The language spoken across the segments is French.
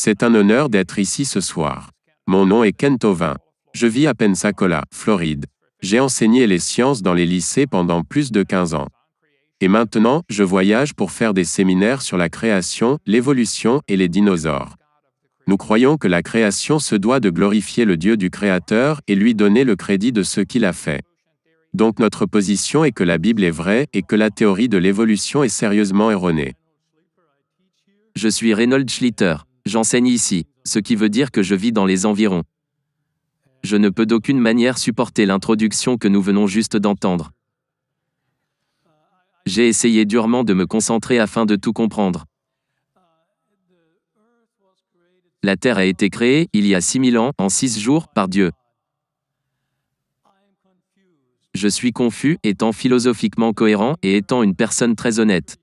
C'est un honneur d'être ici ce soir. Mon nom est Ken Tovin. Je vis à Pensacola, Floride. J'ai enseigné les sciences dans les lycées pendant plus de 15 ans. Et maintenant, je voyage pour faire des séminaires sur la création, l'évolution et les dinosaures. Nous croyons que la création se doit de glorifier le Dieu du Créateur et lui donner le crédit de ce qu'il a fait. Donc notre position est que la Bible est vraie et que la théorie de l'évolution est sérieusement erronée. Je suis Reynold Schlitter. J'enseigne ici, ce qui veut dire que je vis dans les environs. Je ne peux d'aucune manière supporter l'introduction que nous venons juste d'entendre. J'ai essayé durement de me concentrer afin de tout comprendre. La Terre a été créée, il y a 6000 ans, en 6 jours, par Dieu. Je suis confus, étant philosophiquement cohérent et étant une personne très honnête.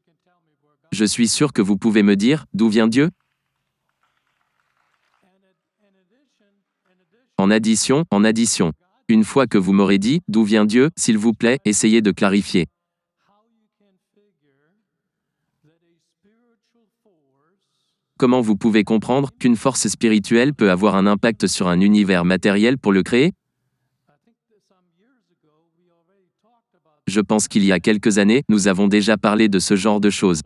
Je suis sûr que vous pouvez me dire, d'où vient Dieu ? En addition. Une fois que vous m'aurez dit, d'où vient Dieu, s'il vous plaît, essayez de clarifier. Comment vous pouvez comprendre qu'une force spirituelle peut avoir un impact sur un univers matériel pour le créer ? Je pense qu'il y a quelques années, nous avons déjà parlé de ce genre de choses.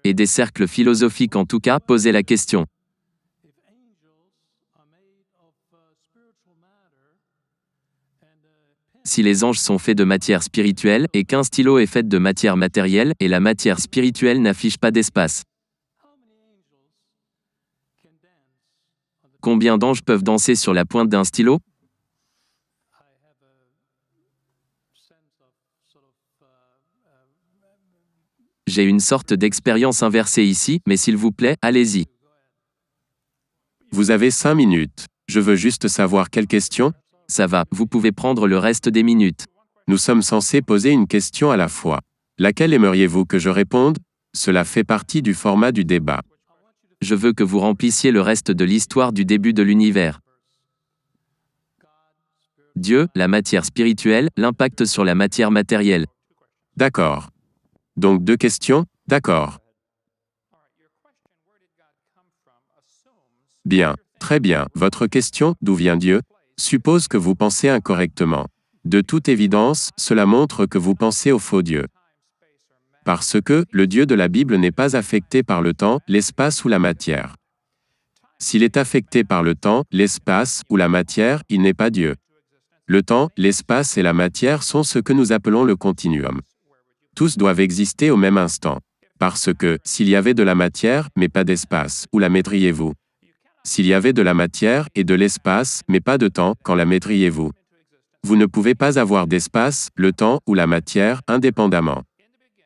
Et des cercles philosophiques en tout cas posaient la question. Si les anges sont faits de matière spirituelle et qu'un stylo est fait de matière matérielle et la matière spirituelle n'affiche pas d'espace. Combien d'anges peuvent danser sur la pointe d'un stylo ? J'ai une sorte d'expérience inversée ici, mais s'il vous plaît, allez-y. Vous avez 5 minutes. Je veux juste savoir quelle question ? Ça va, vous pouvez prendre le reste des minutes. Nous sommes censés poser une question à la fois. Laquelle aimeriez-vous que je réponde ? Cela fait partie du format du débat. Je veux que vous remplissiez le reste de l'histoire du début de l'univers. Dieu, la matière spirituelle, l'impact sur la matière matérielle. D'accord. Donc 2 questions ? D'accord. Bien, très bien. Votre question, d'où vient Dieu ? Suppose que vous pensez incorrectement. De toute évidence, cela montre que vous pensez au faux Dieu. Parce que, le Dieu de la Bible n'est pas affecté par le temps, l'espace ou la matière. S'il est affecté par le temps, l'espace ou la matière, il n'est pas Dieu. Le temps, l'espace et la matière sont ce que nous appelons le continuum. Tous doivent exister au même instant. Parce que, s'il y avait de la matière, mais pas d'espace, où la mettriez-vous ? S'il y avait de la matière et de l'espace, mais pas de temps, quand la mettriez-vous ? Vous ne pouvez pas avoir d'espace, le temps ou la matière, indépendamment.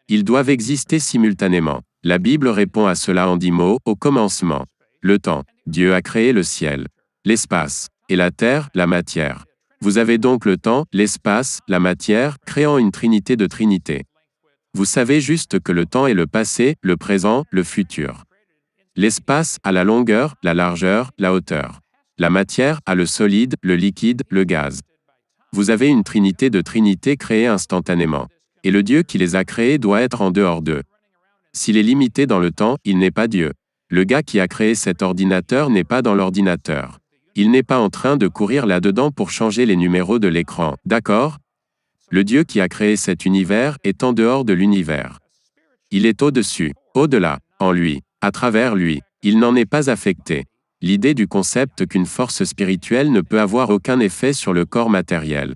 Ils doivent exister simultanément. La Bible répond à cela en 10 mots, au commencement. Le temps. Dieu a créé le ciel. L'espace. Et la terre, la matière. Vous avez donc le temps, l'espace, la matière, créant une trinité de trinités. Vous savez juste que le temps est le passé, le présent, le futur. L'espace a la longueur, la largeur, la hauteur. La matière a le solide, le liquide, le gaz. Vous avez une trinité de trinités créées instantanément. Et le Dieu qui les a créées doit être en dehors d'eux. S'il est limité dans le temps, il n'est pas Dieu. Le gars qui a créé cet ordinateur n'est pas dans l'ordinateur. Il n'est pas en train de courir là-dedans pour changer les numéros de l'écran, d'accord ? Le Dieu qui a créé cet univers est en dehors de l'univers. Il est au-dessus, au-delà, en lui, à travers lui. Il n'en est pas affecté. L'idée du concept qu'une force spirituelle ne peut avoir aucun effet sur le corps matériel.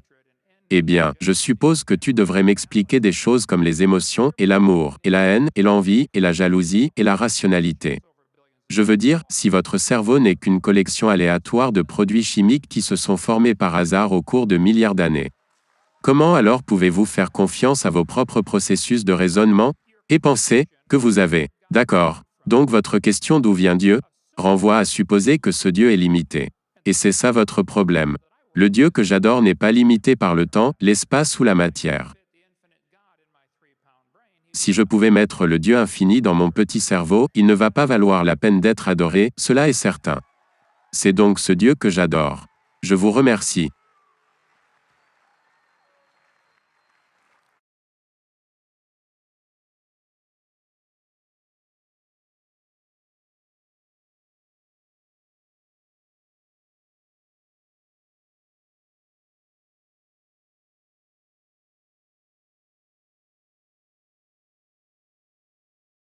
Eh bien, je suppose que tu devrais m'expliquer des choses comme les émotions, et l'amour, et la haine, et l'envie, et la jalousie, et la rationalité. Je veux dire, si votre cerveau n'est qu'une collection aléatoire de produits chimiques qui se sont formés par hasard au cours de milliards d'années. Comment alors pouvez-vous faire confiance à vos propres processus de raisonnement et penser que vous avez ? D'accord. Donc votre question d'où vient Dieu renvoie à supposer que ce Dieu est limité. Et c'est ça votre problème. Le Dieu que j'adore n'est pas limité par le temps, l'espace ou la matière. Si je pouvais mettre le Dieu infini dans mon petit cerveau, il ne va pas valoir la peine d'être adoré, cela est certain. C'est donc ce Dieu que j'adore. Je vous remercie.